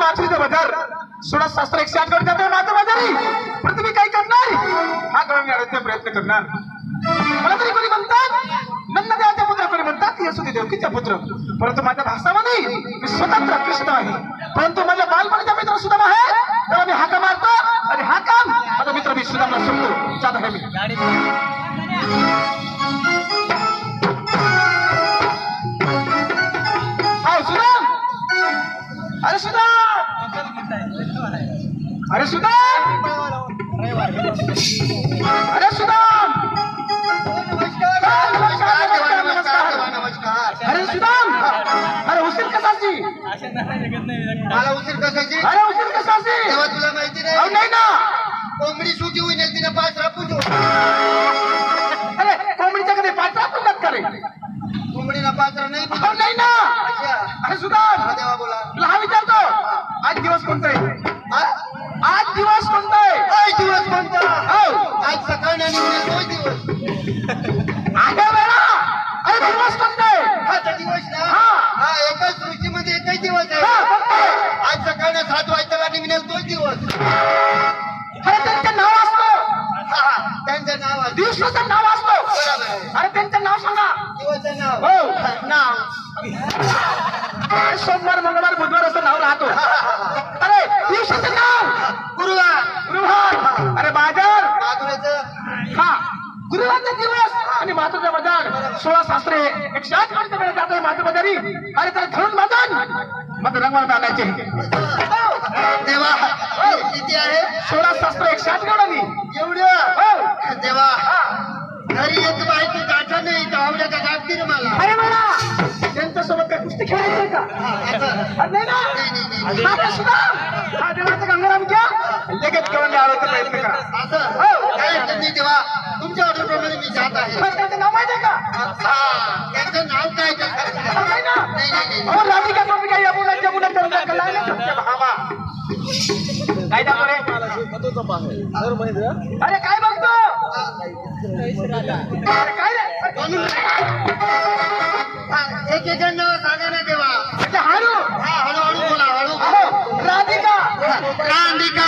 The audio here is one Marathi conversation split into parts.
माथुरीचं बजार 16 शास्त्र 108 कडे जातोय माझं बाजारी. पण तुम्ही काय करणार? हा करून घेण्याचा प्रयत्न करणार. मला तरी कोणी म्हणतात नंददेवाचा पुत्र, कोणी म्हणतात यशोदी देवकीचा पुत्र. परंतु माझ्या भाषामध्ये मी स्वतंत्र कृष्ण आहे. परंतु माझ्या बालपणीचा मित्र सुदामा आहे, त्याला मी हाका मारतो आणि हा काम माझा मित्र मी सुदामाला सोडतो. जात आहे मी. सुदाम, अरे सुदाम, अरे सुदाम, अरे सुदाम, अरे सुदाम, अरे उशीर कशाची? मला उशीर कशाची? अरे उशीर कशाची? तेव्हा तुला माहिती नाही? नाही ना. कोंबडी सुटी होईल तिने पाच रापून. अरे कोंबडीच्या कधी पाच रापून करे? कोंबडीला पात्र नाही. नाही ना. अरे सुदाम, देवा बोला. तुला हा विचारतो, आज दिवस कोणता आहे? आज दिवस कोणता आहे? आज दिवस कोणता? हो, आज सकाळ आणि उद्या तोच दिवस. आठ्या वेळा. अरे दिवस कोणता आहे? हाचा दिवस ना. हा एकाच सृष्टीमध्ये एकच दिवस आहे. आज सकाळ 7 वाजता निघेल तोच दिवस. अरे त्यांचं नाव असतं. त्यांचं नाव आहे. दिवसाचं नाव असतं. बरोबर आहे. अरे त्यांचं नाव सांगा. दिवसाचं नाव. हो, नाव. सोमवार, मंगळवार, बुधवार असं नाव राहतो. अरे दिवसाचं नाव गुरुवार. गुरुवार. अरे बाजार. माधुराचं. हा, गुरुवारचा दिवस आणि माथुरीचा बाजार. 16 शास्त्रे 108 कडे वेळ जातोय माझं बाजारी. अरे त्याला धरून बाजार मग रंगवाला टाकायचे. देवा किती आहे? 16 शास्त्र 108 कडे एवढं. हो देवा घरी येत बायको गाठा नाही तर आवड्या का गाठती रे मला. अरे मला त्यांच्यासोबत काय कुस्ती खेळायची का? नाही ना. अरे सुदाम, हा देवाचा गंगाराम घ्या, लगेच घेऊन यायचा प्रयत्न करा. असं काय हरकत नाही देवा. तुमच्या ऑर्डरप्रमाणे मी जात आहे. पण त्यांचं नाव माहिती आहे का? त्यांचं नाव काय? नाही ना. नाही नाही नाही. अहो राधिका गोपिका यमुना जमुना गंगा कलाय ना सत्य भामा. काय दाखव रे? अरे काय बघतो? अरे काय रे? एक एक नाव सांगा ना देवा. म्हणजे हळू. हा हळूहळू बोला. हळू. अहो राधिका. राधिका.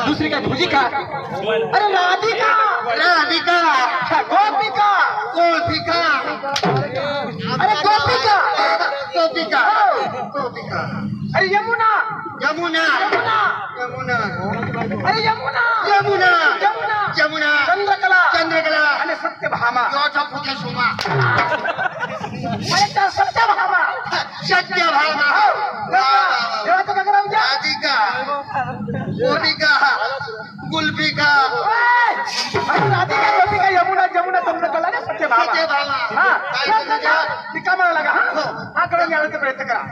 दुसरी काय भुजिका? अरे राधिका. राधिका. गोपिका. गोपिका. अरे गोपिका. गोपिका. हो. गोपिका. अरे यमुना. यमुना. यमुना. यमुना. अरे यमुना. यमुना. यमुना. यमुना. चंद्रकला. चंद्रकला. आणि सत्यभामा. योचा पुत्र सोमा. अरे त्या सत्यभामा. सत्यभामा. देवाचा गंगाराम घ्या. राधिका. गोपिका. गुलबिका. अरे राधिका गोपिका यमुना जमुना चंद्रकला आणि सत्यभामा. सत्यभामा. हा काय सांगू द्या? ती कामाला लागा. हा कडून यायचा प्रयत्न करा.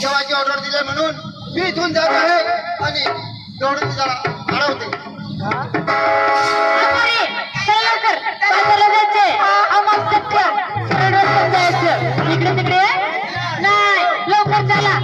जेवाची ऑर्डर दिली म्हणून मी इथून जात आहे आणि तेवढं मी जरा अडवते. इकडे तिकडे नाही, लवकर चला.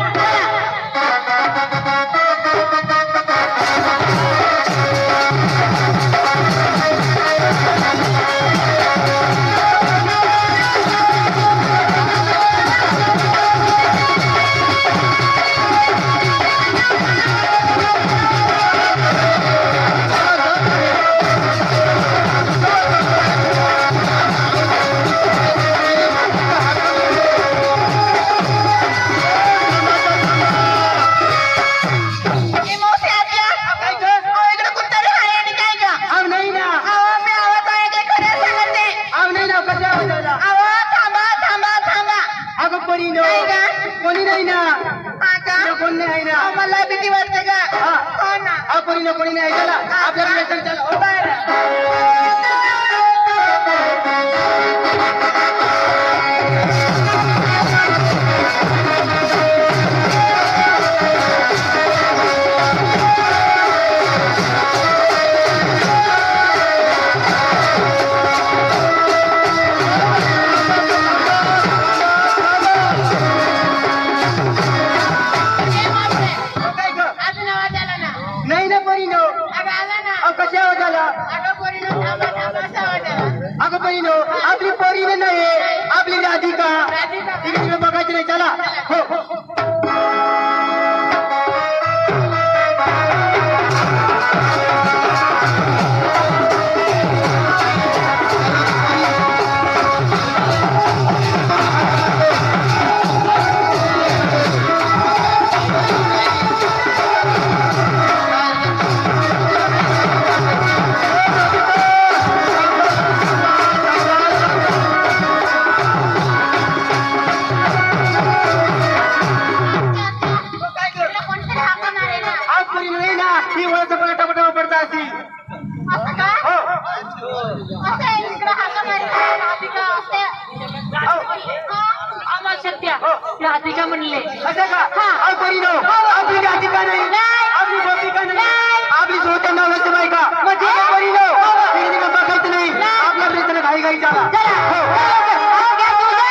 कोणी नाही ना. कोण नाही ना. मला भीती वाटते का? कोणी ना कोणी नाही. चला आपल्याला चला. नाही ना कोणी नो. कशा झाला? अगं बहिणो आपली पोरीने नाही आपली राधिका. चला हो तुला कोणतरी हाका मारे ना. आज कोणी नाही ना ही वळचं पटापटा पडता अशी असं का? असं आहे, इकडं हाका मारे ना, राधिका असते. आम्हाला सत्या राधिका म्हणले. असं का हा. आज कोणी नो आपली जाती का नाही नाही. आपली गोपी का नाही नाही. आपली स्वतः नावाची बायका म्हणजे? कोणी नो तिने का बघायचं नाही आपल्या प्रेमाला घाई घाई चला चला. हो, घ्या तुझं.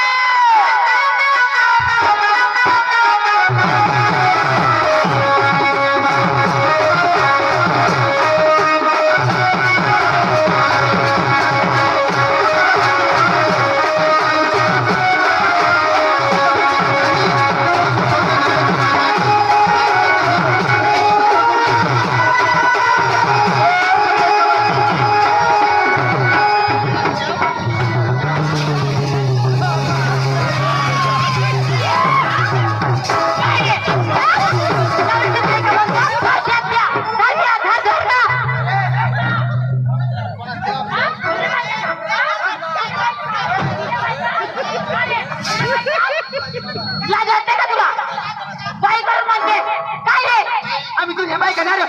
लाज वाटते का तुला? बाई करून म्हणते काय रे? आम्ही तुझ्या बायका नाही रे.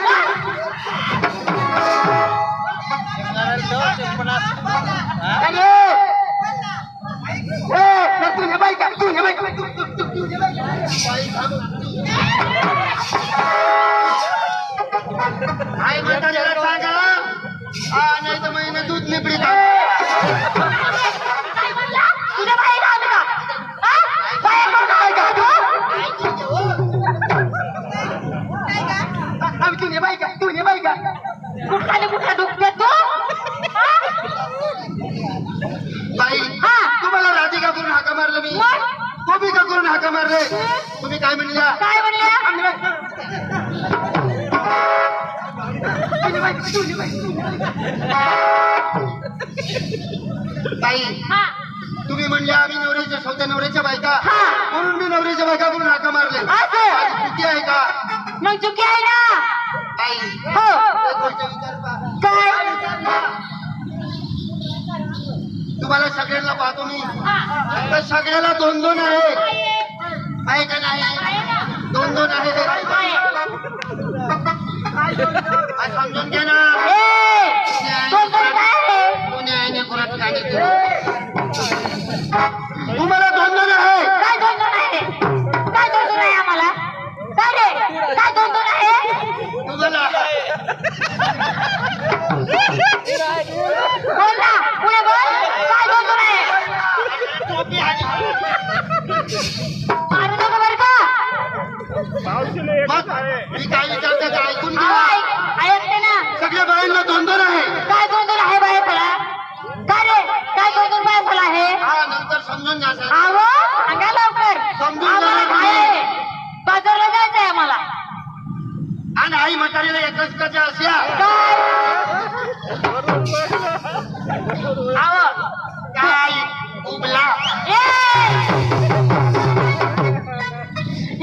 अरे तुझ्या बायका तुझ्या बायका आई म्हाताऱ्याला सांगा नाही तर महिना दूध निपडीत काय म्हणला? तुझ्या बाई राहते का? हा? बाई करून आहे का तू? आम्ही तुझ्या बायका कुठला कुठला दुखते तू? हा? बाई हा. तुम्हाला राधिका करून हाका मारलं मी मग? गोपिका करून हाका मारले तुम्ही काय म्हणल्या काय म्हणल्या? बाई हा. तुम्ही म्हणल्या आम्ही नवऱ्याच्या स्वतः नवऱ्याच्या बायका हा. म्हणून मी नवऱ्याच्या बायका करून हाका मारले असं? चुकी आहे का मग चुकी आहे ना? बाई हो. एक गोष्ट विचारू का? काय? तुम्हाला सगळ्यांना पाहतो मी हा. तर सगळ्याला दोन दोन आहे आहे का नाही आहे ना? दोन दोन आहे आहे. आज समजून घ्या ना ए, दोन दोन काय आहे? कोणी आहे ना कोणाचं काय नाही. तुम्हाला दोन दोन आहे काय दोन दोन आहे? काय दोन दोन आहे आम्हाला? काय रे? काय दोन दोन आहे? तुम्हाला बोल ना, पुढे बोल. काय दोन दोन आहे? मारू नको बरं का? मग मी काय विचारते ते ऐकून अहो, घ्या ऐकते ना. सगळ्या बायांना दोन दोन आहे काय दोन दोन आहे बाया फळा? काय रे? काय दोन दोन बाया फळा आहे? हा नंतर समजून घ्या सर आहो, सांगा लवकर. समजून आम्हाला जा. काय आहे? बाजारला जायचंय आम्हाला. आणि आई म्हातारीला एकच कशा अशा काय? आहो, काय उबला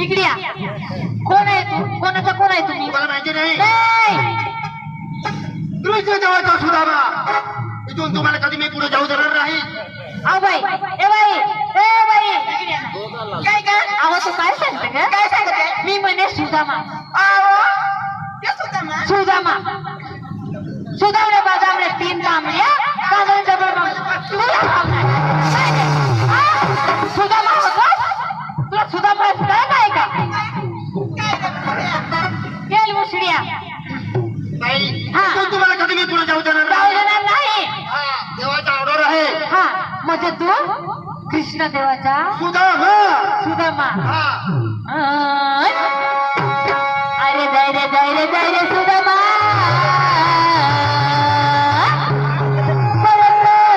इकडे या. कोण आहे तू? कोणाचा कोण आहे तुम्ही? तुम्हाला माहिती नाही नाही. तुझ्या देवाचा सुधामा इथून तुम्हाला कधी मी पुढे जाऊ देणार नाही अहो बाई, ए बाई, ए बाई, इकडे या ना. काय काय? अहो तू काय सांगते का? काय सांगते? मी म्हणे सुदामा. सुदामा. सुदामने बाजामने 3 तांबड्या काजळच्या बरोबर तुला थांबणार. काय रे? हा? सुदामा होतोस? तुला सुदामा कळत आहे का? गेल मुसड्या. नाही हा. इथून तुम्हाला कधी मी पुढे जाऊ देणार जाऊ नाही देणार नाही. हा, देवाचा ऑर्डर आहे हा, म्हणजे तू कृष्ण देवाचा सुधामा सुदामा. हा अरे जय रे सुदामा. परत माघारी.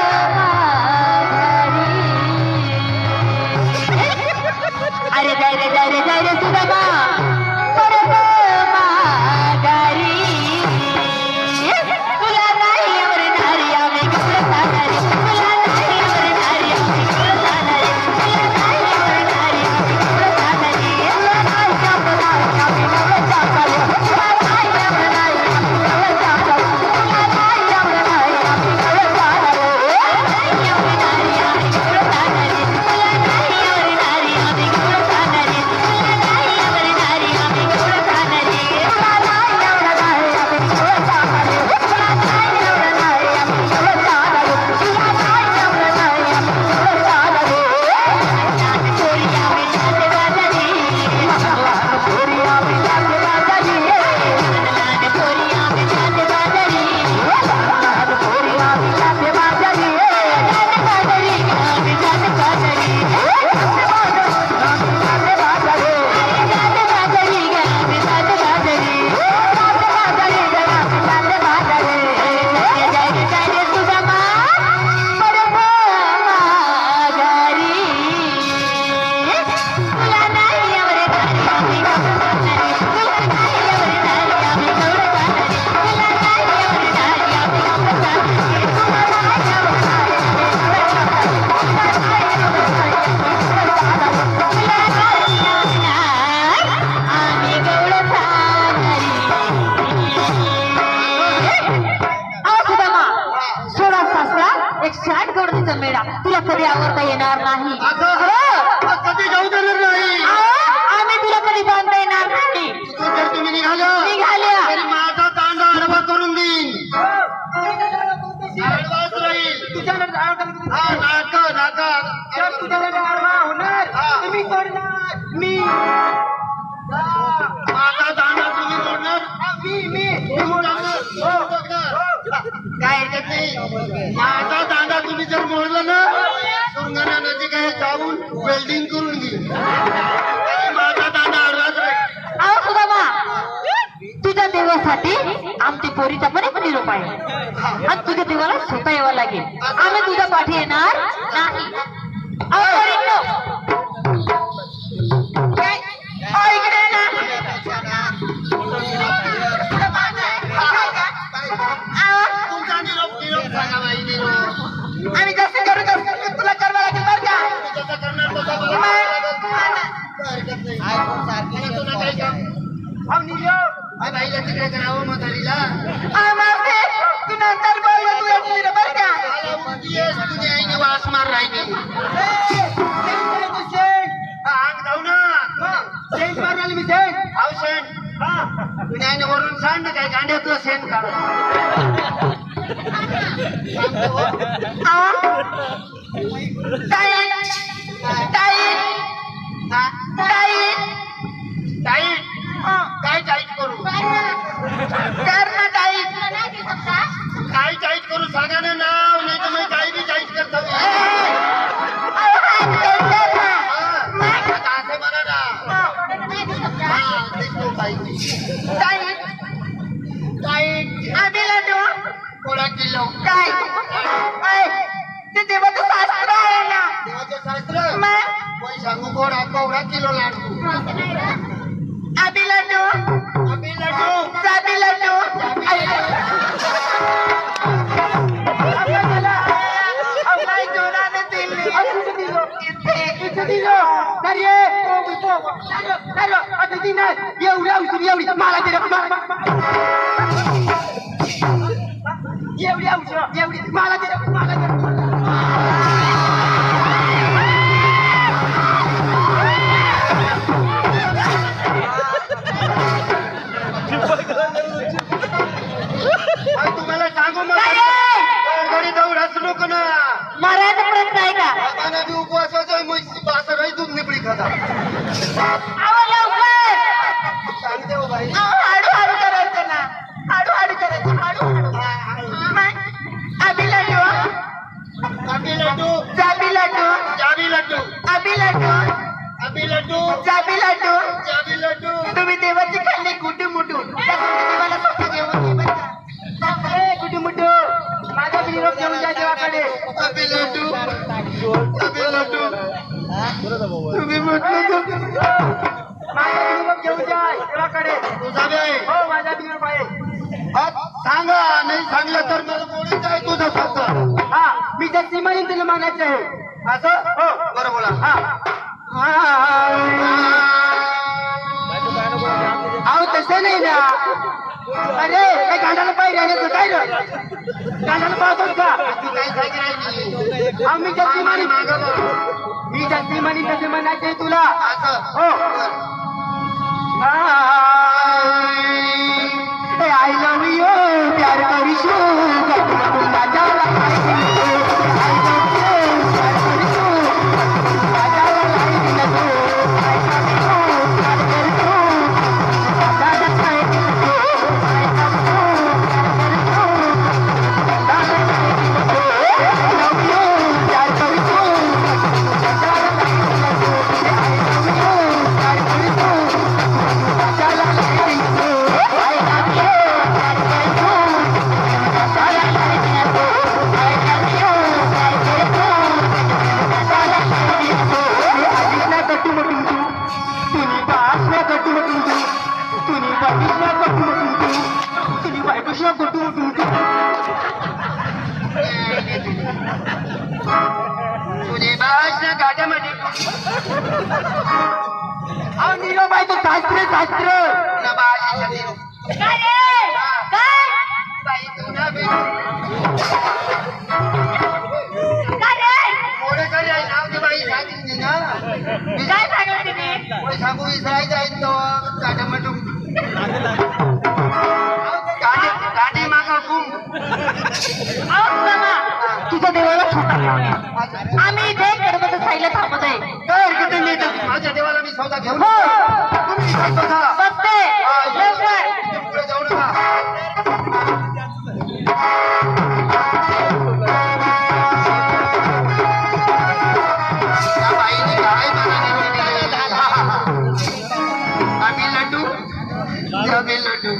108 करोडचा मेळा तुला कधी आवडता येणार नाही. असं हो. कधी जाऊ देणार नाही. आम्ही तुला कधी बांधता येणार नाही. तिथून जर तुम्ही निघाल्या निघाल्या तरी माझा तांडा आडवा करून देईन. आडवाच राहील. हा नाका नाका तुम्ही सोडणार मी माझा तांडा तुम्ही मोडणार. काय हरकत नाही. माझा दांडा तुम्ही जर मोडला ना सुरंगाना नदी काय जाऊन वेल्डिंग करून घे. माझा दांडा आडवाच राहील. अहो सुदामा तुझ्या देवासाठी आमची पोरीचा पण एक निरोप आहे आणि तुझ्या देवाला स्वतः यावं लागेल. आम्ही तुझ्या पाठी येणार नाही. अहो पोरींनो, अहो इकडे ये ना. अहो, तुमचा निरोप निरोप सांगा बाई निरोप. आम्ही जसं करू तसं तुला करावं लागेल बरं का. जसं करणार तसं मला करावं लागेल. काय हरकत नाही. मला तुला काही काम हा बाईला तिकडे करावं म्हातारीला. मावशी, तू नंतर बोललो तू एकटीला बरं का. येस तुझी आईने वास मार राहिली. अंग जाऊ ना हाव शेण. तुझ्या आईने वरून सांग ना काय गांड्यातलं शेण काढ. ताई ताई ताई टाईट काय टाईट करू. कर ना ताई. काय टाईट करू सांगा ना नाव नाही तर मी काही बी टाईट करतो. आता असं म्हणा ना. हा दिसतो टाईट. टाईट कोणा किलो काय ते देवाचं शास्त्र आहे ना. देवाचं शास्त्र मग कोण सांगू कोणा कोवडा किलो लाडू. आबी लड्डू आम्ही लाडू चाबी लड्डू एवढी मला दे एवढी मला दे तुम्हाला सांगू मग घरी जाऊन हसू नको ना. मारायचा प्रश्न आहे का. बाबांना बी उपवास होतोय मग असं राही दूध निपडी खाता. अहो लवकर सांगते हो बाई. हळूहळू करायचं ना. हळूहळू करायचं हळूहळू. आबी लड्डू आम्ही लाडू चाबी लड्डू जाबी लड्डू आबी लड्डू आम्ही लड्डू चाबी लड्डू. जाबी लड्डू तुम्ही देवाची खाल्ली कुठू मुठू देवाला स्वतः जेवण घे बरं का. कुठे मुठो माझा निरोप घेऊन जा देवाकडे. आम्ही लड्डू आम्ही लड्डू तुम्ही म्हटलं माझा निरोप घेऊन जा देवाकडे. तुझा बी आहे. हो माझा निरोप आहे. सांगा नाही सांगलं तर मला बोलायचं आहे तुझं फक्त. हा मी त्या सीमाने तुला मानायचं आहे. असं हो बरं बोला. हा अहो तसं नाही ना. अरे हे गाण्याला पाहिजे राहण्याचं काय रे. गाण्याला पाहतोस का. तू काही सांग राहिली. आम्ही त्या सीमाने मागं बघ. मी त्या सीमाने तसे म्हणायचे तुला. असं हो आय लव यू प्यार करीशू तुझी भाषा गाड्यामध्ये निरोप आहे तो शास्त्र शास्त्र. तुला भाषेचा निरोप. काय रे? काय बाई तुला बी मिसळायचं आहे तो काटामाटू काठी मागा कुम तुझं देवाला छोटा लावणे आम्ही इथे गणपती साईला थांबत आहे तर किती नीट माझ्या देवाला मी सौदा घेऊन हो. तुम्ही इथं बसा. बघते लवकर. तुम्ही पुढे जाऊ नका त्या बाईने काय मनाने झाला आम्ही लड्डू आम्ही लड्डू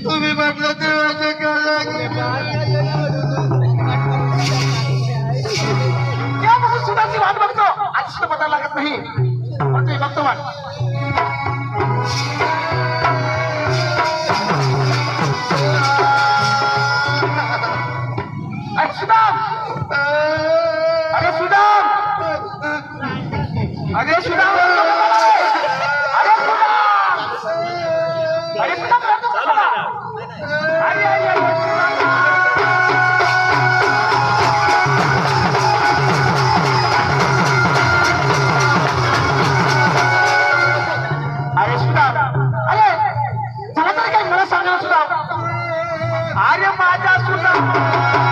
तुम्ही म्हटलं देवाचे तेव्हापासून सुधाची वाट बघतो आज सुद्धा पता लागत नाही पण ते बघतो वाट अरे सुदाम अरे सुदाम अरे सुदाम अरे सुदाम अरे सुदाम करतो कशाला? अरे अरे अरे अरे सुदाम अरे चला तरी काही मला सांगा सुदाम अरे माझा सुदाम